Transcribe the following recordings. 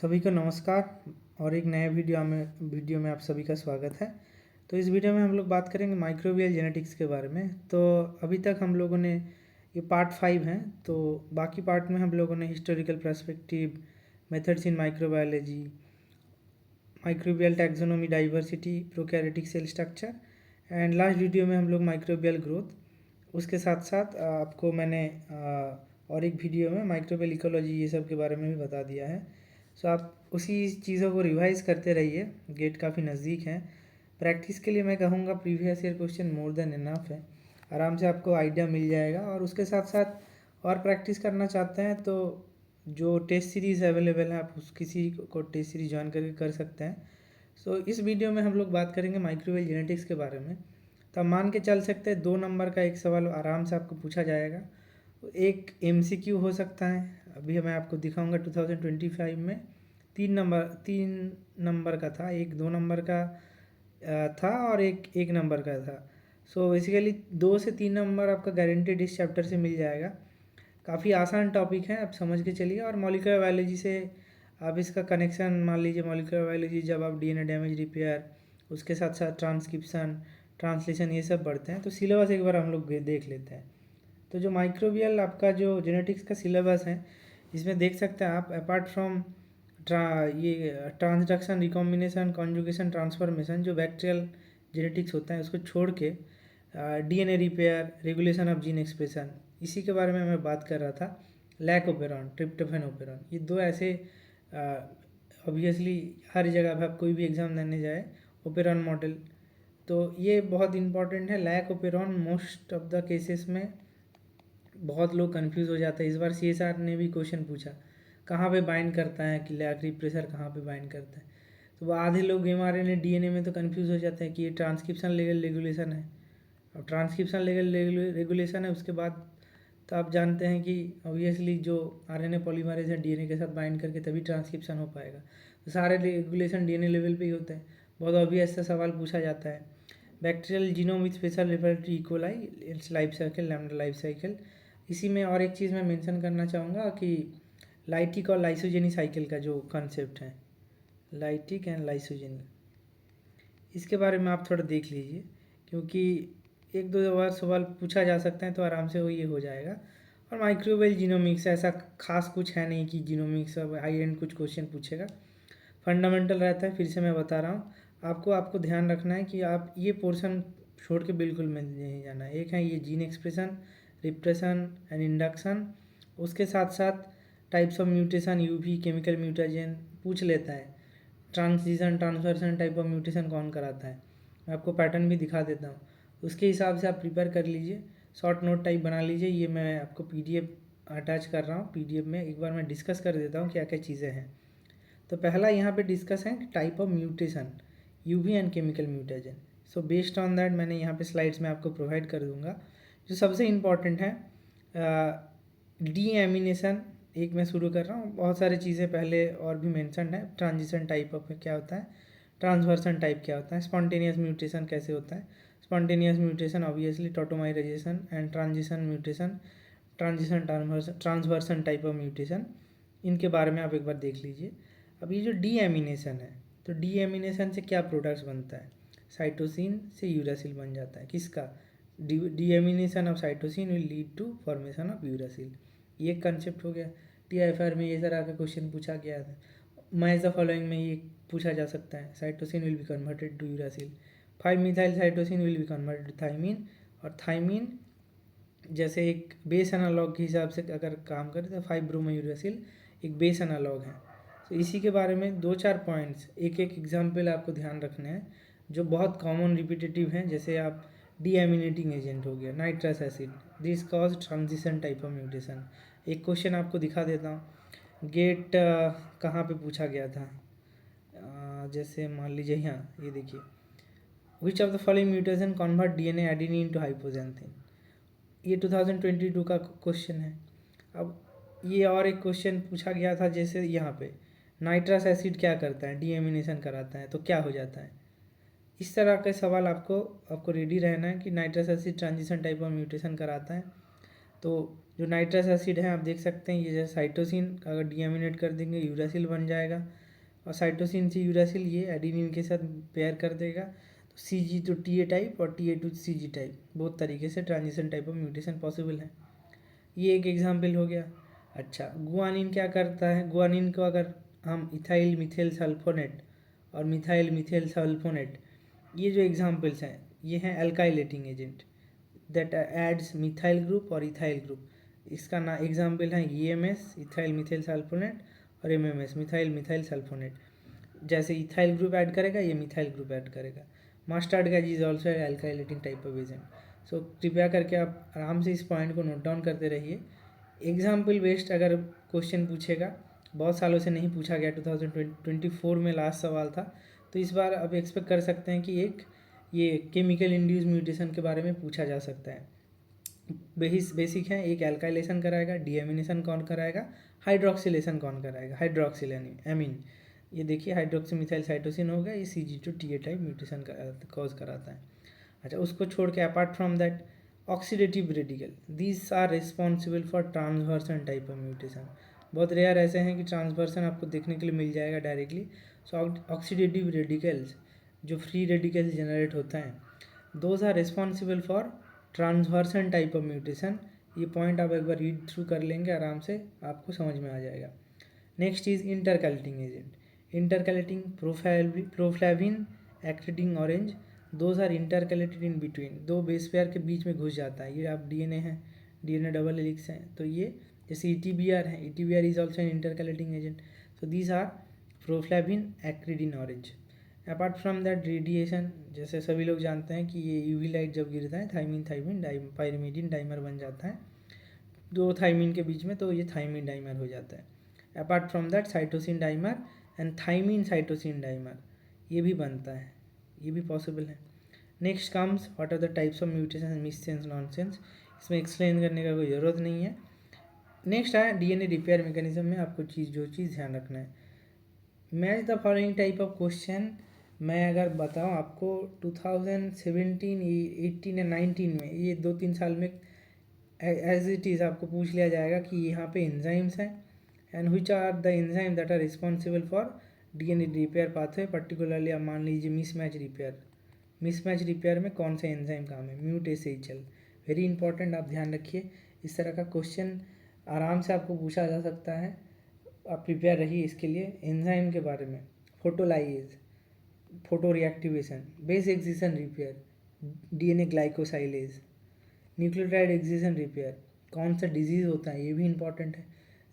सभी को नमस्कार और एक नए वीडियो में आप सभी का स्वागत है। तो इस वीडियो में हम लोग बात करेंगे माइक्रोबियल जेनेटिक्स के बारे में। तो अभी तक हम लोगों ने ये पार्ट 5 है, तो बाकी पार्ट में हम लोगों ने historical perspective, methods in microbiology, microbial taxonomy, diversity, prokaryotic cell structure and last video में हम लोग माइक्रोबियल ग्रोथ। उसके साथ साथ आपको मैंने और एक वीडियो में माइक्रोबियल इकोलॉजी ये सब के बारे में भी बता दिया है। सो आप उसी चीज़ों को रिवाइज करते रहिए, गेट काफ़ी नज़दीक है। प्रैक्टिस के लिए मैं कहूँगा previous year question more than enough है, आराम से आपको आइडिया मिल जाएगा। और उसके साथ साथ और प्रैक्टिस करना चाहते हैं तो जो टेस्ट सीरीज़ अवेलेबल है आप उस किसी को टेस्ट सीरीज ज्वाइन करके कर सकते हैं। सो इस वीडियो में हम लोग बात करेंगे माइक्रोवेव जेनेटिक्स के बारे में। तो आप मान के चल सकते हैं 2 नंबर का एक सवाल आराम से आपको पूछा जाएगा। एक एमसीक्यू हो सकता है, अभी मैं आपको दिखाऊंगा 2025 में 3 नंबर का था, एक 2 नंबर का था और एक 1 नंबर का था। सो बेसिकली 2 से 3 नंबर आपका गारंटेड इस चैप्टर से मिल जाएगा। काफ़ी आसान टॉपिक है, आप समझ के चलिए। और मॉलिक्यूलर बायोलॉजी से आप इसका कनेक्शन मान लीजिए, मॉलिक्यूलर बायोलॉजी जब आप डीएनए डैमेज रिपेयर, उसके साथ साथ ट्रांसक्रिप्शन, ट्रांसलेशन ये सब पढ़ते हैं। तो सिलेबस एक बार हम लोग देख लेते हैं। तो जो माइक्रोबियल आपका जो जेनेटिक्स का सिलेबस है, इसमें देख सकते हैं आप अपार्ट फ्रॉम ये ट्रांसडक्शन, रिकॉम्बिनेशन, कॉन्जुगेशन, ट्रांसफॉर्मेशन, जो बैक्टीरियल जेनेटिक्स होता है उसको छोड़ के DNA repair, regulation of gene expression, इसी के बारे में मैं बात कर रहा था। लैक ओपेरॉन, ट्रिप्टोफैन ओपेरॉन, ये दो ऐसे ऑब्वियसली हर जगह पर आप कोई भी एग्ज़ाम देने जाए, ओपेरॉन मॉडल, तो ये बहुत इंपॉर्टेंट है। Lac operon most of the cases में बहुत लोग कंफ्यूज हो जाते हैं। इस बार सीएसआर ने भी क्वेश्चन पूछा कहाँ पे बाइंड करता है, कि लैक रिप्रेसर कहाँ पे बाइंड करता है। तो वो आधे लोग एमआरएनए डीएनए में तो कंफ्यूज हो जाते हैं कि ये ट्रांसक्रिप्शन लेवल रेगुलेशन है। अब ट्रांसक्रिप्शन लेवल रेगुलेशन है, उसके बाद तो आप जानते हैं कि ऑब्वियसली जो आरएनए पॉलीमरेज है डीएनए के साथ बाइंड करके तभी ट्रांसक्रिप्शन हो पाएगा। तो सारे रेगुलेशन डीएनए लेवल पे ही होते हैं। बहुत ऑब्वियस सा सवाल पूछा जाता है। Bacterial genome with special reference E coli, its life cycle, lambda life cycle. इसी में और एक चीज़ मैं मेंशन करना चाहूँगा कि लाइटिक और लाइसोजेनी साइकिल का जो कॉन्सेप्ट है, लाइटिक एंड लाइसोजेनी, इसके बारे में आप थोड़ा देख लीजिए, क्योंकि एक दो बार सवाल पूछा जा सकता है, तो आराम से वो ये हो जाएगा। और माइक्रोवेल जीनोमिक्स ऐसा खास कुछ है नहीं कि जीनोमिक्स अब हाई एंड कुछ क्वेश्चन पूछेगा, फंडामेंटल रहता है। फिर से मैं बता रहा हूँ आपको ध्यान रखना है कि आप ये पोर्शन छोड़ के बिल्कुल में नहीं जाना है। एक है ये gene expression, repression and induction, उसके साथ साथ types of mutation, UV, chemical mutation पूछ लेता है। Transition, transversion type of mutation कौन कराता है, मैं आपको पैटर्न भी दिखा देता हूँ। उसके हिसाब से आप प्रिपेयर कर लीजिए, शॉर्ट नोट टाइप बना लीजिए। ये मैं आपको पीडीएफ अटैच कर रहा हूँ, पीडीएफ में एक बार मैं डिस्कस कर देता हूँ क्या क्या चीज़ें हैं। तो पहला यहाँ पे डिस्कस है type of mutation, UV and chemical mutation. So based on that मैंने यहाँ पे स्लाइड्स में आपको प्रोवाइड कर दूंगा। जो सबसे इम्पॉर्टेंट है डी एमिनेशन, एक मैं शुरू कर रहा हूँ, बहुत सारी चीज़ें पहले और भी मेंशन है। ट्रांजिशन टाइप ऑफ क्या होता है, ट्रांसवर्सन टाइप क्या होता है, स्पॉन्टेनियस म्यूटेशन कैसे होता है। Spontaneous mutation obviously tautomerization and transition mutation, transition transversion type of mutation, इनके बारे में आप एक बार देख लीजिए। अब ये जो डी एमिनेशन है, तो डी एमिनेशन से क्या प्रोडक्ट्स बनता है, साइटोसिन से यूरासिल बन जाता है। किसका, deamination of cytosine will lead to formation of uracil, ये कंसेप्ट हो गया। टीआईएफआर में ये तरह का क्वेश्चन पूछा गया था। मैच द फॉलोइंग में ये पूछा जा सकता है, cytosine will be converted to uracil, 5-मिथाइल cytosine will be converted to thymine, और थाइमिन जैसे एक बेस एनालॉग के हिसाब से अगर काम करे तो 5-ब्रोमो यूरासिल एक बेस एनालॉग है। तो इसी के बारे में 2-4 पॉइंट्स, एक एक एग्जाम्पल आपको ध्यान रखने हैं जो बहुत कॉमन रिपीटेटिव हैं। जैसे आप डीएमिनेटिंग एजेंट हो गया nitrous acid, this cause transition type of mutation. एक क्वेश्चन आपको दिखा देता हूँ, गेट कहाँ पे पूछा गया था, जैसे मान लीजिए यहाँ ये देखिए, which of the following mutation convert DNA adenine to hypoxanthine, ये 2022 का क्वेश्चन है। अब ये और एक क्वेश्चन पूछा गया था, जैसे यहाँ पे नाइट्रस एसिड क्या करता है, डीएमिनेशन कराता है, तो क्या हो जाता है। इस तरह के सवाल आपको रेडी रहना है कि nitrous acid transition type of mutation कराता है। तो जो नाइट्रस एसिड है आप देख सकते हैं, ये जैसे साइटोसिन अगर डीएमिनेट कर देंगे यूरासिल बन जाएगा, और साइटोसिन से यूरासिल ये एडेनिन के साथ पेयर कर देगा, तो Cg तो TA टाइप और TA टू Cg टाइप, बहुत तरीके से transition type of mutation possible है। ये एक एग्जाम्पल हो गया। अच्छा, गुआनिन क्या करता है? गुआनिन को अगर हम इथाइल मिथाइल सल्फोनेट और मिथाइल मिथाइल सल्फोनेट, ये जो एग्जाम्पल्स हैं ये हैं alkylating agent that adds methyl group और इथाइल ग्रुप। इसका ना एग्जाम्पल है EMS इथाइल मिथाइल सल्फोनेट और MMS मिथाइल मिथाइल सल्फोनेट। जैसे इथाइल ग्रुप ऐड करेगा ये मिथाइल ग्रुप ऐड करेगा। Mustard gas is also alkylating type of agent. So कृपया करके आप आराम से इस पॉइंट को नोट डाउन करते रहिए। एग्जाम्पल बेस्ड अगर क्वेश्चन पूछेगा, बहुत सालों से नहीं पूछा गया, 2024 में लास्ट सवाल था, तो इस बार अब एक्सपेक्ट कर सकते हैं कि एक ये केमिकल इंड्यूस म्यूटेशन के बारे में पूछा जा सकता है। बेसिक है, एक एल्काइलेशन कराएगा, डीएमिनेशन कौन कराएगा, हाइड्रोक्सिलेशन कौन कराएगा, हाइड्रोक्सिल एमीन। ये देखिए हाइड्रोक्सी मिथाइल साइटोसिन होगा, ये Cg to TA type mutation cause कराता है। अच्छा, उसको छोड़ के apart from that oxidative radical, these are responsible for transversion type of mutation. बहुत रेयर ऐसे हैं कि ट्रांसवर्सन आपको देखने के लिए मिल जाएगा डायरेक्टली। सो ऑक्सीडेटिव रेडिकल्स, जो फ्री रेडिकल्स जनरेट होता है, those are responsible for transversion type of mutation. ये पॉइंट आप एक बार रीड थ्रू कर लेंगे आराम से, आपको समझ में आ जाएगा। Next is intercalating agent. Intercalating proflavin actinin orange, those are intercalated in between, दो बेस पेयर के बीच में घुस जाता है। ये आप डीएनए है, डीएनए डबल हेलिक्स है, तो ये जैसे ETBR है, ETBR is also an intercalating agent. So these are proflavin actinin orange. Apart from that radiation, जैसे सभी लोग जानते हैं कि ये यूवी लाइट जब गिरता है थाइमिन थाइमिन पायरिमिडीन डाइमर बन जाता है दो थाइमिन के बीच में, तो ये थाइमिन डाइमर हो जाता है। Apart from that cytosine dimer and thymine cytosine dimer ये भी बनता है, ये भी पॉसिबल है। Next comes what are the types of mutation, missense nonsense, इसमें एक्सप्लेन करने का कोई ज़रूरत नहीं है। नेक्स्ट है डीएनए रिपेयर मैकेनिज्म में आपको जो चीज़ ध्यान रखना है, match the following type of question. मैं अगर बताऊं आपको 2017, 18 या 19 में, ये 2-3 साल में एज इट इज़ आपको पूछ लिया जाएगा कि यहाँ पे एंजाइम्स हैं and which are the enzyme that are responsible for DNA repair pathway, particularly आप मान लीजिए मिसमैच रिपेयर। मिसमैच रिपेयर में कौन से एंजाइम काम है? म्यूटेसेचल, वेरी इंपॉर्टेंट, आप ध्यान रखिए। इस तरह का क्वेश्चन आराम से आपको पूछा जा सकता है, आप प्रिपेयर रहिए इसके लिए। एंजाइम के बारे में, photolyase, photo reactivation, base excision repair, DNA glycosylase, nucleotide excision repair, कौन सा डिजीज़ होता है ये भी इंपॉर्टेंट है।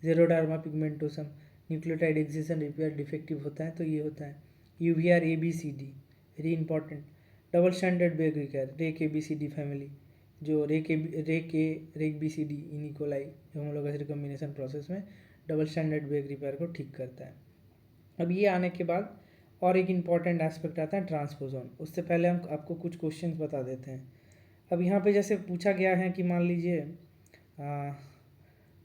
Xeroderma pigmentosum, nucleotide excision repair defective होता है तो ये होता है। UVR ABCD, very important. Double standard break repair, rec ABCD family, जो रेक BCD इनिकोलाई, जो होमोलॉगस रिकॉम्बिनेशन प्रोसेस में डबल स्टैंडर्ड ब्रेक रिपेयर को ठीक करता है। अब ये आने के बाद और एक इम्पॉर्टेंट एस्पेक्ट आता है ट्रांसपोजोन। उससे पहले हम आपको कुछ क्वेश्चंस बता देते हैं। अब यहाँ पे जैसे पूछा गया है कि मान लीजिए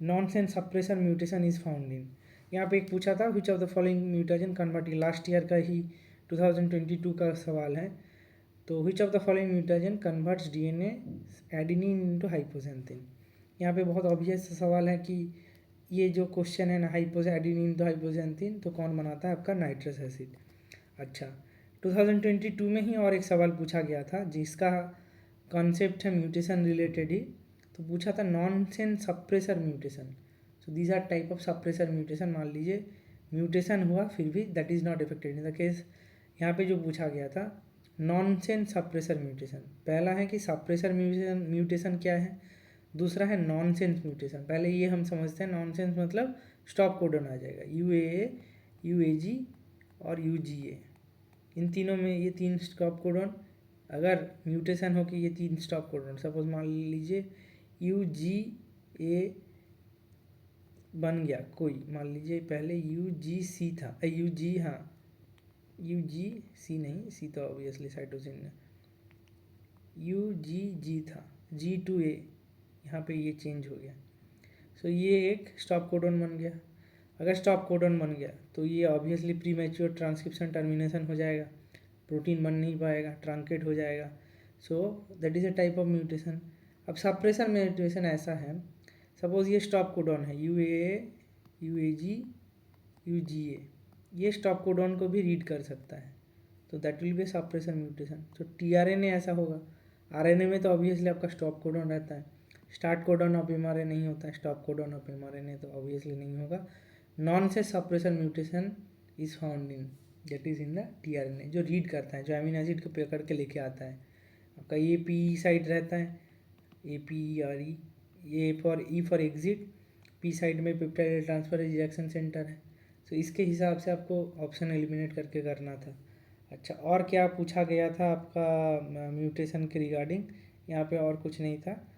nonsense suppressor mutation is found in, यहाँ पे एक पूछा था which of the following mutation converting, last year का ही 2022 का सवाल है। तो which of the following mutation converts DNA adenine into hypoxanthine. यहाँ पे बहुत ऑब्वियस सवाल है कि ये जो क्वेश्चन है ना, एडेनिन तो हाइपोजेंथिन, तो कौन बनाता है आपका? Nitrous acid. अच्छा, 2022 में ही और एक सवाल पूछा गया था जिसका कॉन्सेप्ट है म्यूटेशन रिलेटेड ही, तो पूछा था nonsense suppressor mutation. So these are type of suppressor mutation. मान लीजिए म्यूटेशन हुआ फिर भी that is not affected in the case, यहाँ पे जो पूछा गया था नॉनसेंस सप्रेसर म्यूटेशन। पहला है कि सप्रेसर म्यूटेशन क्या है, दूसरा है नॉनसेंस म्यूटेशन। पहले ये हम समझते हैं, नॉनसेंस मतलब स्टॉप कोडन आ जाएगा, UAA, UAG और UGA, इन तीनों में ये 3 स्टॉप कोडन। अगर म्यूटेशन हो कि ये 3 स्टॉप कोडन, सपोज मान लीजिए UGA बन गया कोई, मान लीजिए पहले UGC था, UG, हाँ UGC नहीं, C तो ऑब्वियसली साइटोसिन है, UGG था, G2A, यहाँ पे ये चेंज हो गया। सो ये एक स्टॉप कोडन बन गया। अगर स्टॉप कोडन बन गया तो ये obviously pre mature transcription termination हो जाएगा, प्रोटीन बन नहीं पाएगा, ट्रांकेट हो जाएगा। So that is a type of mutation. अब सप्रेसर म्यूटेशन ऐसा है, सपोज ये स्टॉप कोडॉन है UAA, UAG, UGA, ये स्टॉप कोडॉन को भी रीड कर सकता है, तो that will B suppression mutation. तो tRNA ऐसा होगा। RNA में तो ऑब्वियसली आपका स्टॉप कोडॉन रहता है, स्टार्ट कोडॉन ऑफ mRNA नहीं होता है, स्टॉप कोडॉन ऑफ mRNA तो ऑब्वियसली नहीं होगा। नॉन से suppression mutation is found in that is in the tRNA, जो रीड करता है, जो अमीनो एसिड को पकड़ के लेके आता है। आपका ये पी साइड रहता है, APERE, ये for E for exit, P side में पेप्टाइड ट्रांसफर रिजेक्शन सेंटर है। तो इसके हिसाब से आपको ऑप्शन एलिमिनेट करके करना था। अच्छा, और क्या पूछा गया था आपका म्यूटेशन के रिगार्डिंग? यहाँ पे और कुछ नहीं था।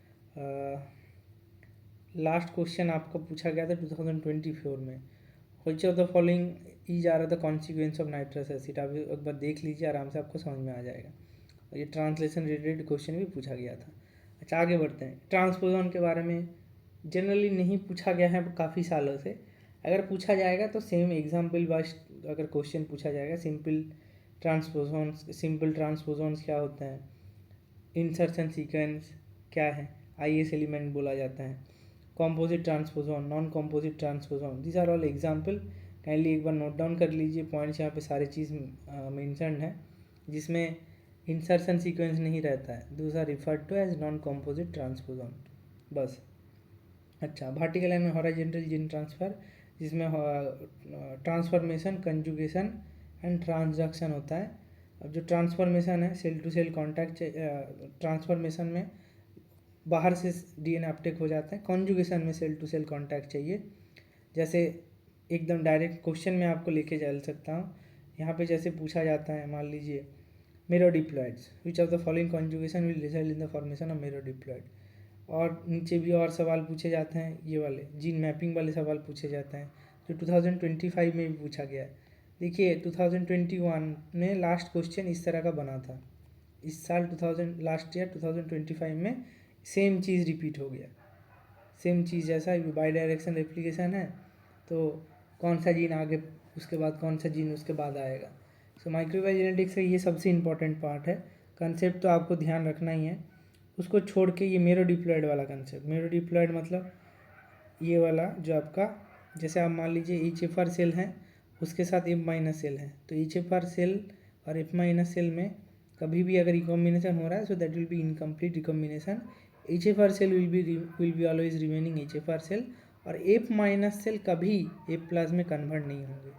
लास्ट क्वेश्चन आपको पूछा गया था 2024 में, which of the following is are the consequence of nitrous acid. आप एक बार देख लीजिए, आराम से आपको समझ में आ जाएगा। और ये ट्रांसलेशन रिलेटेड क्वेश्चन भी पूछा गया था। अच्छा, आगे बढ़ते हैं। ट्रांसपोजोन के बारे में जनरली नहीं पूछा गया है काफ़ी सालों से। अगर पूछा जाएगा तो सेम एग्जाम्पल वाइज अगर क्वेश्चन पूछा जाएगा, सिंपल ट्रांसपोजोन्स क्या होता है, इंसर्शन सीक्वेंस क्या है, IS एलिमेंट बोला जाता है, composite transposon, non composite transposon, this are all example. Kindly एक बार नोट डाउन कर लीजिए पॉइंट्स, यहाँ पे सारी चीज़ मेंशन्ड है। जिसमें इंसर्शन सीक्वेंस नहीं रहता है, those are referred to as non composite transposon, बस। अच्छा, vertical and horizontal gene transfer, जिसमें ट्रांसफॉर्मेशन, कंजुगेशन एंड ट्रांसडक्शन होता है। अब जो ट्रांसफॉर्मेशन है, cell to cell contact, transformation में बाहर से DNA अपटेक हो जाता है, कॉन्जुगेशन में सेल टू सेल कॉन्टैक्ट चाहिए। जैसे एकदम डायरेक्ट क्वेश्चन में आपको लेके चल सकता हूँ। यहाँ पे जैसे पूछा जाता है, मान लीजिए merodiploids, which of the following conjugation will result in the formation of merodiploid. और नीचे भी और सवाल पूछे जाते हैं, ये वाले जीन मैपिंग वाले सवाल पूछे जाते हैं, जो 2025 में भी पूछा गया है। देखिए 2021 में लास्ट क्वेश्चन इस तरह का बना था, इस साल लास्ट ईयर 2025 में सेम चीज़ रिपीट हो गया, सेम चीज़ जैसा बाई डायरेक्शन रेप्लिकेशन है, तो कौन सा जीन आगे, उसके बाद कौन सा जीन उसके बाद आएगा। सो माइक्रोबायोलॉजी जेनेटिक्स का ये सबसे इम्पॉर्टेंट पार्ट है। कंसेप्ट तो आपको ध्यान रखना ही है, उसको छोड़ के ये मेरोडिप्लॉइड वाला कंसेप्ट, मेरोडिप्लॉइड मतलब ये वाला जो आपका, जैसे आप मान लीजिए HFR सेल है, उसके साथ F- सेल है, तो HFR सेल और F- सेल में कभी भी अगर रिकॉम्बिनेशन हो रहा है, so that will be incomplete recombination. HFR cell will be always remaining HFR cell, और F- सेल कभी F+ में कन्वर्ट नहीं होंगे।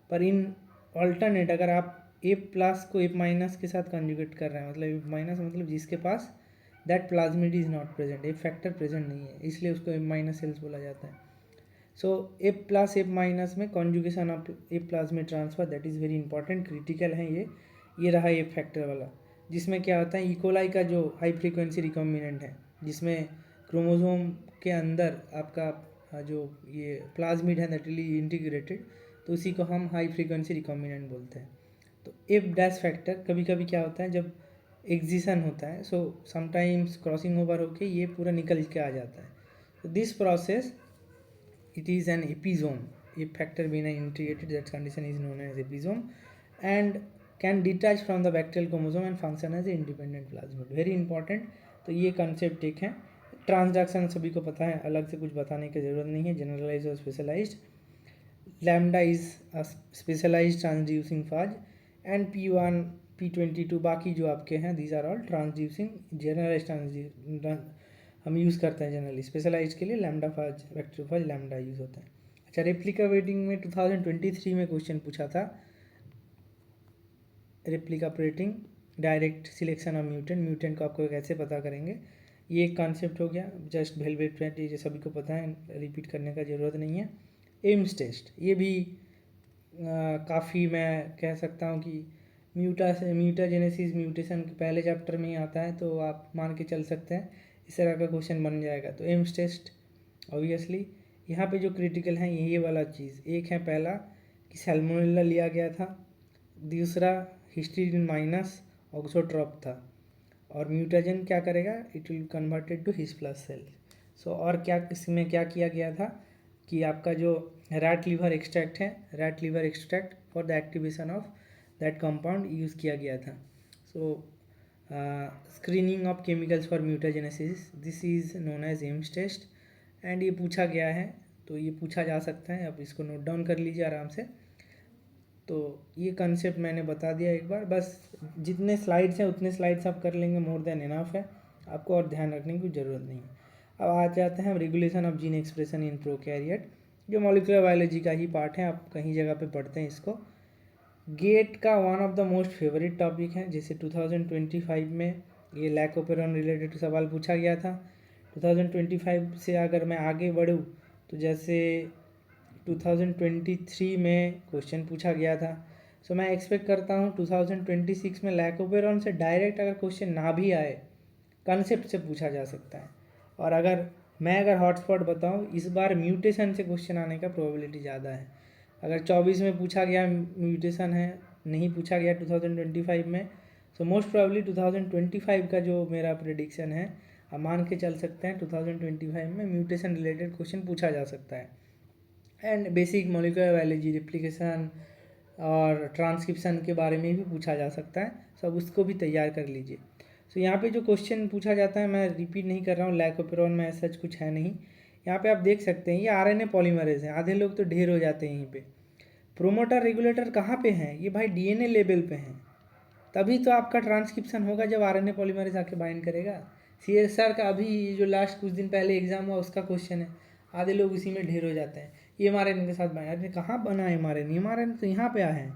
पर इन ऑल्टरनेट अगर आप F+ को F- के साथ कंजुगेट कर रहे हैं, मतलब F- मतलब जिसके पास that plasmid is not present, F factor present नहीं है, इसलिए उसको F- सेल्स बोला जाता है। सो F+ F- में कॉन्जुगेशन ऑफ F+ में transfer, that is very important, critical है ये रहा F फैक्टर वाला। जिसमें क्या होता है, इकोलाई का जो हाई फ्रीक्वेंसी रिकॉम्बिनेंट है, जिसमें क्रोमोसोम के अंदर आपका जो ये प्लाज्मिड है दैटली इंटीग्रेटेड, तो उसी को हम हाई फ्रीक्वेंसी रिकॉम्बिनेंट बोलते हैं। तो F- फैक्टर कभी कभी क्या होता है, जब एग्जिशन होता है, सो समटाइम्स क्रॉसिंग ओवर होके ये पूरा निकल के आ जाता है। तो this process it is an episome, if factor being integrated, that condition is known as episome, and can detach from the bacterial chromosome and function as a independent plasmid, very important। तो ये concept एक है। Transduction सभी को पता है, अलग से कुछ बताने की ज़रूरत नहीं है, जनरलाइज और specialised. Lambda is specialised transducing phage, and P1 P22 बाकी जो आपके हैं, these are all transducing, generalise हम यूज़ करते हैं जनरली। स्पेशलाइज के लिए lambda phage, vector phage, lambda use होता है। अच्छा, रेप्लिका वेटिंग में 2023 में क्वेश्चन पूछा था, replica plating, direct selection of mutant को आपको कैसे पता करेंगे, ये एक कॉन्सेप्ट हो गया। जस्ट वेलवेट प्रेट, ये सभी को पता है, रिपीट करने का ज़रूरत नहीं है। एम्स टेस्ट, ये भी काफ़ी मैं कह सकता हूँ कि म्यूटाजेनेसिस म्यूटेशन के पहले चैप्टर में ही आता है, तो आप मान के चल सकते हैं इस तरह का क्वेश्चन बन जाएगा। तो एम्स टेस्ट ऑब्वियसली। यहाँ पे जो क्रिटिकल है ये वाला चीज़, एक है पहला कि सैल्मोनेला लिया गया था, दूसरा हिस्टीडीन माइनस ऑक्सोट्रॉप था, और म्यूटाजन क्या करेगा, it will converted to his plus cell. So और क्या इसमें क्या किया गया था कि आपका जो रैट लीवर एक्सट्रैक्ट है, rat liver extract for the activation of that compound use किया गया था। So screening of chemicals for mutagenesis, this is known as Ames test, and ये पूछा गया है, तो ये पूछा जा सकता है, आप इसको नोट डाउन कर लीजिए आराम से। तो ये कंसेप्ट मैंने बता दिया एक बार, बस जितने स्लाइड्स हैं उतने स्लाइड्स आप कर लेंगे, मोर देन इनफ है, आपको और ध्यान रखने की ज़रूरत नहीं है। अब आ जाते हैं हम regulation of gene expression in prokaryote, जो मॉलिक्यूलर बायोलॉजी का ही पार्ट है, आप कहीं जगह पे पढ़ते हैं इसको। गेट का one of the most favourite topic है, जैसे 2025 में ये लैकोपेरॉन रिलेटेड सवाल पूछा गया था। 2025 से अगर मैं आगे बढ़ूँ तो जैसे 2023 में क्वेश्चन पूछा गया था। सो मैं एक्सपेक्ट करता हूँ 2026 में लैकोपेरॉन से डायरेक्ट अगर क्वेश्चन ना भी आए, कंसेप्ट से पूछा जा सकता है। और अगर हॉटस्पॉट बताऊँ, इस बार म्यूटेशन से क्वेश्चन आने का प्रोबेबिलिटी ज़्यादा है। अगर 24 में पूछा गया म्यूटेशन है, नहीं पूछा गया 2025 में, सो मोस्ट प्रोबेबली 2025 का जो मेरा प्रेडिक्शन है, आप मान के चल सकते हैं 2025 में म्यूटेशन रिलेटेड क्वेश्चन पूछा जा सकता है। And basic molecular biology, replication और ट्रांसक्रिप्शन के बारे में भी पूछा जा सकता है, सब उसको भी तैयार कर लीजिए। सो यहाँ पे जो क्वेश्चन पूछा जाता है, मैं रिपीट नहीं कर रहा हूँ, लैकोपेरॉन में ऐसा कुछ है नहीं। यहाँ पे आप देख सकते हैं ये आरएनए पॉलीमरेज है, आधे लोग तो ढेर हो जाते हैं यहीं पे। प्रोमोटर रेगुलेटर कहाँ पे हैं? ये भाई डीएनए लेवल पे हैं, तभी तो आपका ट्रांसक्रिप्शन होगा जब आरएनए पॉलीमरेज आके बाइंड करेगा। सीएसआर का अभी जो लास्ट कुछ दिन पहले एग्जाम हुआ उसका क्वेश्चन है, आधे लोग उसी में ढेर हो जाते हैं, ये एमआरएनए के साथ बाइंड। कहाँ बना है एमआरएनए तो यहाँ पे आए हैं।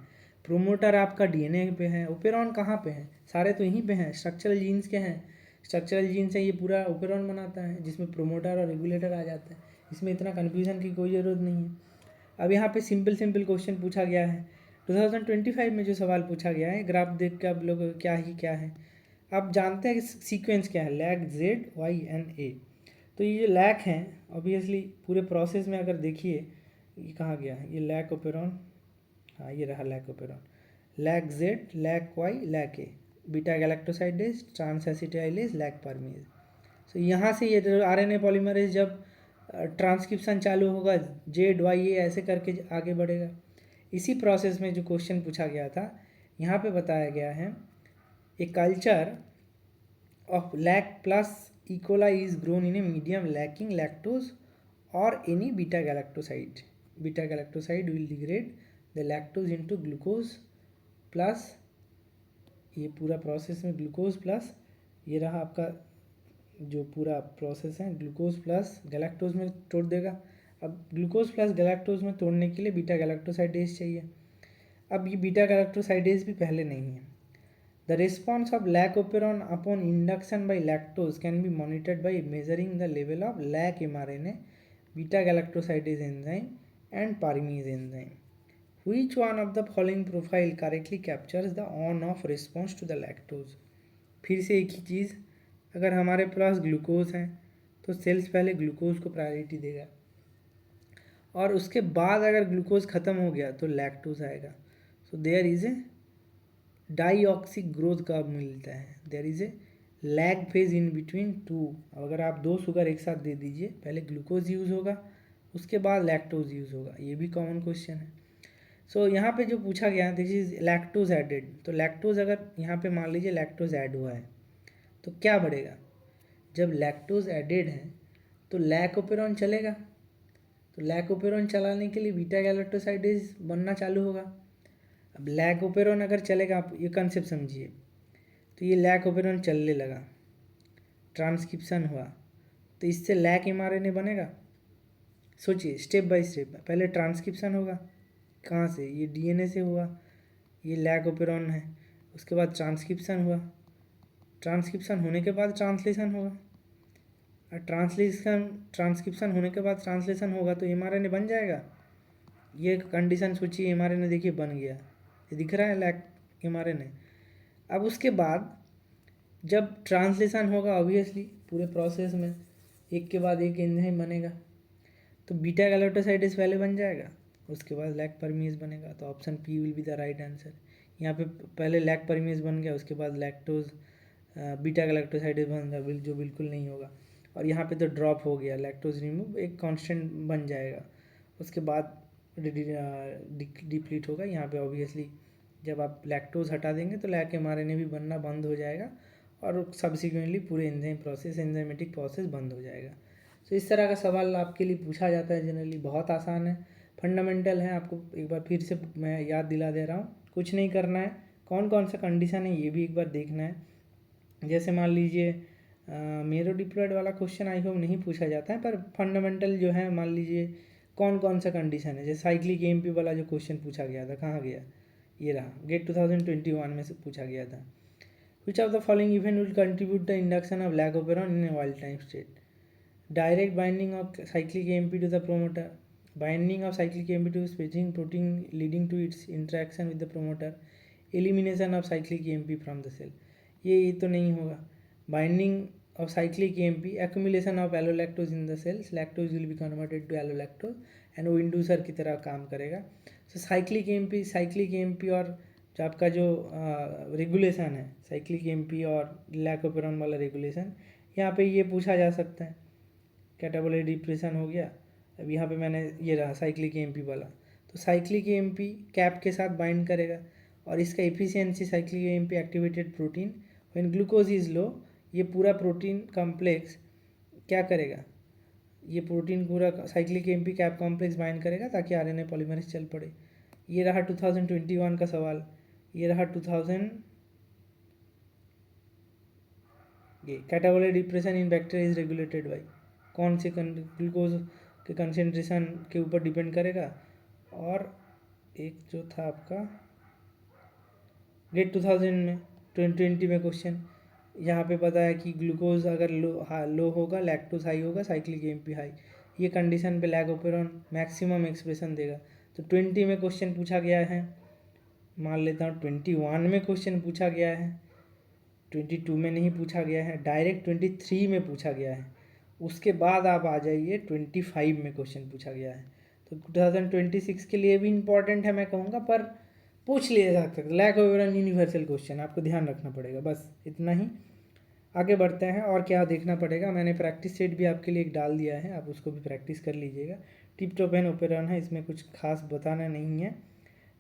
प्रोमोटर आपका डीएनए पे है, ओपेरॉन कहाँ पे है? सारे तो यहीं पे हैं, स्ट्रक्चरल जीन्स के हैं। स्ट्रक्चरल जीन से ये पूरा ओपेरॉन बनाता है, जिसमें प्रोमोटर और रेगुलेटर आ जाता है। इसमें इतना कन्फ्यूजन की कोई ज़रूरत नहीं है। अब यहाँ पे सिंपल क्वेश्चन पूछा गया है 2025 में, जो सवाल पूछा गया है, ग्राफ देख के आप लोग क्या ही क्या है, आप जानते हैं कि सीक्वेंस क्या है, lac Z Y and A. तो ये जो लैक हैं, ऑब्वियसली पूरे प्रोसेस में अगर देखिए, ये कहाँ गया है, ये लैक ओपेरॉन, हाँ ये रहा lac operon, lac Z, lac Y, lac A, beta galactosidase, trans acetylase, lac permease. So यहाँ से ये आरएनए पॉलीमरेज जब ट्रांसक्रिप्शन चालू होगा, जेड वाई ए ऐसे करके आगे बढ़ेगा। इसी प्रोसेस में जो क्वेश्चन पूछा गया था, यहाँ पे बताया गया है, a culture of lac plus E coli is grown in a medium lacking lactose और any beta galactoside. Beta galactoside will degrade the lactose into glucose plus, ये पूरा प्रोसेस में ग्लूकोज प्लस, ये रहा आपका जो पूरा प्रोसेस है, ग्लूकोज प्लस गैलेक्टोज में तोड़ देगा। अब ग्लूकोज प्लस गैलेक्टोज में तोड़ने के लिए बीटा गैलेक्टोसाइडेज चाहिए। अब ये बीटा गैलेक्टोसाइडेज भी पहले नहीं है। The response of lac operon upon induction by lactose can be monitored by measuring the level of lac mRNA, beta galactosidase enzyme and permease enzyme. Which one of the following profile correctly captures the on-off response to the lactose? फिर से एक ही चीज़, अगर हमारे पास glucose है तो sales पहले glucose को priority देगा, और उसके बाद अगर ग्लूकोज ख़त्म हो गया तो लैक्टोज आएगा। So there is a diauxic growth कब मिलता है, there is a lag phase in between two. अगर आप दो शुगर एक साथ दे दीजिए, पहले ग्लूकोज यूज़ होगा उसके बाद लैक्टोज यूज़ होगा, ये भी कॉमन क्वेश्चन है। सो यहाँ पे जो पूछा गया दिस इज लैक्टोज एडेड, तो लैक्टोज अगर यहाँ पे मान लीजिए लैक्टोज ऐड हुआ है तो क्या बढ़ेगा? जब लैक्टोज एडेड है तो लैकोपेरॉन चलेगा, तो लैकोपेरॉन चलाने के लिए बीटा गैलेक्टोसाइडेज बनना चालू होगा। अब लैकोपेरॉन अगर चलेगा, आप ये कंसेप्ट समझिए, तो ये लैकोपेरॉन चलने लगा, ट्रांसक्रिप्शन हुआ, तो इससे लैक एमआरएनए बनेगा। सोचिए स्टेप बाय स्टेप, पहले ट्रांसक्रिप्शन होगा, कहाँ से? ये डीएनए से हुआ, ये लैकोपेरॉन है, उसके बाद ट्रांसक्रिप्शन हुआ, ट्रांसक्रिप्शन होने के बाद ट्रांसलेशन होगा, और ट्रांसक्रिप्शन होने के बाद ट्रांसलेशन होगा तो एमआरएनए बन जाएगा। ये कंडीशन सोचिए, एमआरएनए देखिए बन गया, ये दिख रहा है लैक एमआरएनए। अब उसके बाद जब ट्रांसलेशन होगा, ऑब्वियसली पूरे प्रोसेस में एक के बाद एक एंजाइम बनेगा, तो बीटा गैलेक्टोसाइडेज पहले बन जाएगा, उसके बाद लैक परमीज बनेगा। तो option P will be the right answer. यहाँ पे पहले लैक परमीज बन गया, उसके बाद लैक्टोज बीटा गैलेक्टोसाइडेज बन गया, जो बिल्कुल नहीं होगा। और यहाँ पे तो ड्रॉप हो गया, लैक्टोज रिमूव एक कांस्टेंट बन जाएगा, उसके बाद डिप्लीट होगा। यहाँ पे ऑब्वियसली जब आप लैक्टोज हटा देंगे तो लैक एमआरएनए भी बनना बंद हो जाएगा, और सब्सिक्वेंटली पूरे एंजाइम प्रोसेस, एंजाइमेटिक प्रोसेस बंद हो जाएगा। तो इस तरह का सवाल आपके लिए पूछा जाता है जनरली, बहुत आसान है, फंडामेंटल है। आपको एक बार फिर से मैं याद दिला दे रहा हूँ, कुछ नहीं करना है, कौन कौन सा कंडीशन है ये भी एक बार देखना है। जैसे मान लीजिए मेरो डिप्लॉयड वाला क्वेश्चन आई होप नहीं पूछा जाता है, पर फंडामेंटल जो है मान लीजिए कौन कौन सा कंडीशन है। जैसे साइक्लिक एमपी वाला जो क्वेश्चन पूछा गया था, कहाँ गया, ये रहा, गेट 2021 में से पूछा गया था। Which of the following event will contribute the induction of lac operon in wild time state? Direct binding of cyclic AMP to the promoter, binding of cyclic AMP to specific protein leading to its interaction with the promoter, elimination of cyclic AMP from the cell। ये तो नहीं होगा। Binding of cyclic AMP, accumulation of allolactose in the cells, lactose will be converted to allolactose and वो inducer की तरह काम करेगा। तो साइक्लिक AMP और जो आपका जो रेगुलेशन है साइक्लिक AMP और लैकोपेरॉन वाला रेगुलेशन, यहाँ पे ये पूछा जा सकता है। कैटाबोलिक डिप्रेशन हो गया। अब यहाँ पे मैंने ये रहा साइक्लिक एमपी वाला, तो साइक्लिक एमपी कैप के साथ बाइंड करेगा और इसका efficiency cyclic MP activated protein when glucose is low, ये पूरा प्रोटीन कॉम्प्लेक्स क्या करेगा, ये प्रोटीन पूरा cyclic MP cap complex bind करेगा ताकि आरएनए पॉलीमरेज चल पड़े। ये रहा 2021 का सवाल। ये रहा 2000, ये catabolic depression in bacteria is regulated by, कौन से ग्लूकोज के कंसेंट्रेशन के ऊपर डिपेंड करेगा। और एक जो था आपका गेट 2000 में 2020 में क्वेश्चन, यहाँ पे पता है कि ग्लूकोज अगर लो होगा, लैक्टोज हाई होगा, साइक्लिक एमपी हाई, ये कंडीशन पे लैकोपेरॉन मैक्सिमम एक्सप्रेशन देगा। तो 20 में क्वेश्चन पूछा गया है, मान लेता हूँ 21 में क्वेश्चन पूछा गया है, 22 में नहीं पूछा गया है, डायरेक्ट 23 में पूछा गया है। उसके बाद आप आ जाइए 25 में क्वेश्चन पूछा गया है। तो 2026 के लिए भी इम्पॉर्टेंट है मैं कहूँगा, पर पूछ लिया जा सकता है। लैकोपेरॉन यूनिवर्सल क्वेश्चन, आपको ध्यान रखना पड़ेगा, बस इतना ही। आगे बढ़ते हैं और क्या देखना पड़ेगा। मैंने प्रैक्टिस सेट भी आपके लिए एक डाल दिया है, आप उसको भी प्रैक्टिस कर लीजिएगा। ट्रिप्टोफैन ओपेरॉन है, इसमें कुछ खास बताना नहीं है।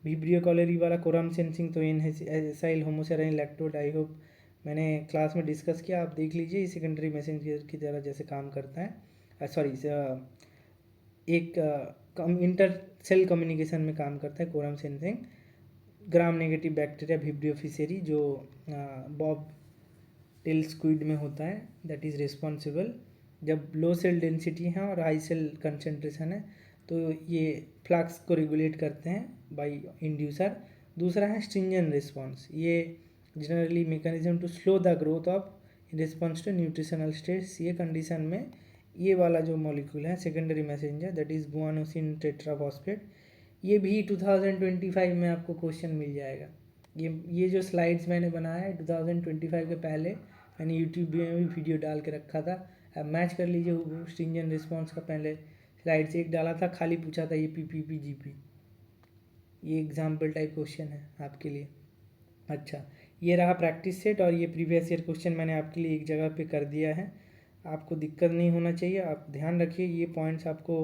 विब्रियो कॉलेरी वाला कोरम सेंसिंग तो एसाइल होमोसेराइन लैक्टोड, आई होप मैंने क्लास में डिस्कस किया, आप देख लीजिए। सेकेंडरी मैसेंजर की तरह जैसे काम करता है, सॉरी एक इंटर सेल कम्युनिकेशन में काम करता है quorum sensing. Gram negative bacteria Vibrio fischeri जो बॉब टेल स्क्विड में होता है, दैट इज़ रिस्पॉन्सिबल जब लो सेल डेंसिटी है और हाई सेल कंसनट्रेशन है, तो ये फ्लक्स को रेगुलेट करते हैं बाय इंड्यूसर। दूसरा है स्ट्रिंजेंट रिस्पॉन्स, ये generally mechanism to slow the growth of in response to nutritional status. ये कंडीशन में ये वाला जो मॉलिक्यूल है secondary messenger, that is guanosine tetraphosphate, ये भी 2025 में आपको क्वेश्चन मिल जाएगा। ये जो स्लाइड्स मैंने बनाया है 2025 के पहले मैंने यूट्यूब में भी वीडियो डाल के रखा था, अब मैच कर लीजिए। स्ट्रिंजेंट रिस्पॉन्स का पहले स्लाइड से एक डाला था, खाली पूछा था ये पीपीपी जीपी, ये एग्जाम्पल टाइप क्वेश्चन है आपके लिए। अच्छा, ये रहा प्रैक्टिस सेट और ये प्रीवियस ईयर क्वेश्चन मैंने आपके लिए एक जगह पे कर दिया है, आपको दिक्कत नहीं होना चाहिए। आप ध्यान रखिए ये पॉइंट्स आपको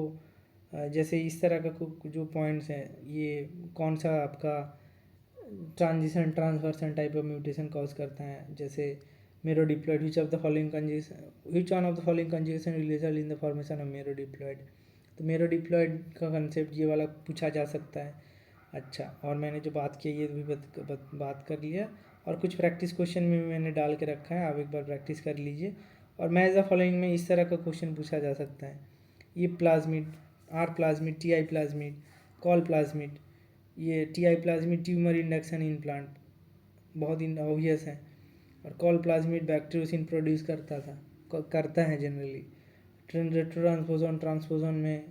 जैसे इस तरह का जो पॉइंट्स हैं, ये कौन सा आपका transition transversion type of mutation cause करता है। जैसे merodiploid, which of the following conjugation, which one of the following conjugation will result in the formation of merodiploid. तो मेरो डिप्लॉयड का कंसेप्ट ये वाला पूछा जा सकता है। अच्छा, और मैंने जो बात की ये भी बात कर लिया, और कुछ प्रैक्टिस क्वेश्चन में मैंने डाल के रखा है, आप एक बार प्रैक्टिस कर लीजिए। और मैच द फॉलोइंग में इस तरह का क्वेश्चन पूछा जा सकता है। ये plasmid, R plasmid, T I plasmid, Col plasmid, ये T I plasmid tumour induction in plant बहुत ही ऑब्वियस है, और कॉल प्लाज्मिड बैक्टीरियोसिन प्रोड्यूस करता है जनरली। ट्रांसपोजोन में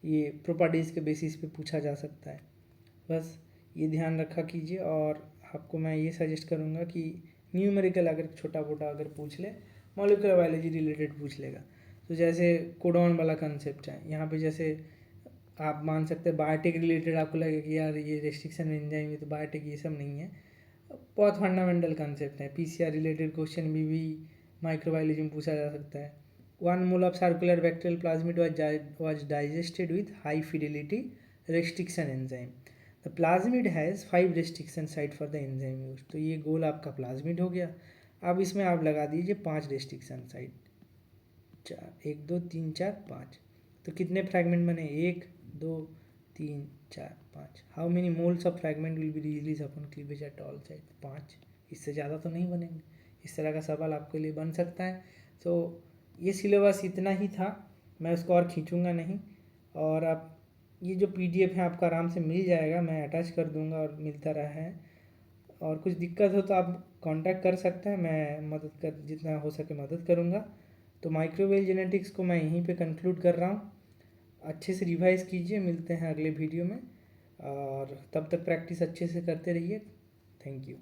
ये प्रॉपर्टीज़ के बेसिस पे पूछा जा सकता है। बस ये ध्यान रखा कीजिए। और आपको मैं ये सजेस्ट करूँगा कि न्यूमेरिकल अगर छोटा मोटा अगर पूछ ले, मॉलिक्यूलर बायोलॉजी रिलेटेड पूछ लेगा, तो जैसे कोडॉन वाला कंसेप्ट है यहाँ पे, जैसे आप मान सकते हैं बायोटेक रिलेटेड आपको लगेगा कि यार ये रेस्ट्रिक्शन एंजाइम, तो बायोटेक ये सब नहीं है, बहुत फंडामेंटल कंसेप्ट है। पीसीआर रिलेटेड क्वेश्चन भी माइक्रोबायोलॉजी में पूछा जा सकता है। 1 mole of circular bacterial plasmid was digested with high fidelity restriction enzyme. The plasmid has 5 restriction site for the enzyme used. तो ये गोल आपका प्लाज्मिड हो गया। अब इसमें आप लगा दीजिए 5 रेस्ट्रिक्शन साइट। 4, 1 2 3 4 5। तो कितने फ्रैगमेंट बने? 1 2 3 4 5। How many moles of fragment will be release upon cleavage at all side? 5। इससे ज़्यादा तो नहीं बनेंगे। इस तरह का सवाल आपके लिए बन सकता है। तो ये सिलेबस इतना ही था, मैं उसको और खींचूँगा नहीं। और आप ये जो PDF है आपको आराम से मिल जाएगा, मैं अटैच कर दूँगा और मिलता रहा है। और कुछ दिक्कत हो तो आप कांटेक्ट कर सकते हैं, मैं मदद कर जितना हो सके मदद करूँगा। तो माइक्रोवेव जेनेटिक्स को मैं यहीं पे कंक्लूड कर रहा हूँ। अच्छे से रिवाइज कीजिए, मिलते हैं अगले वीडियो में, और तब तक प्रैक्टिस अच्छे से करते रहिए। Thank you.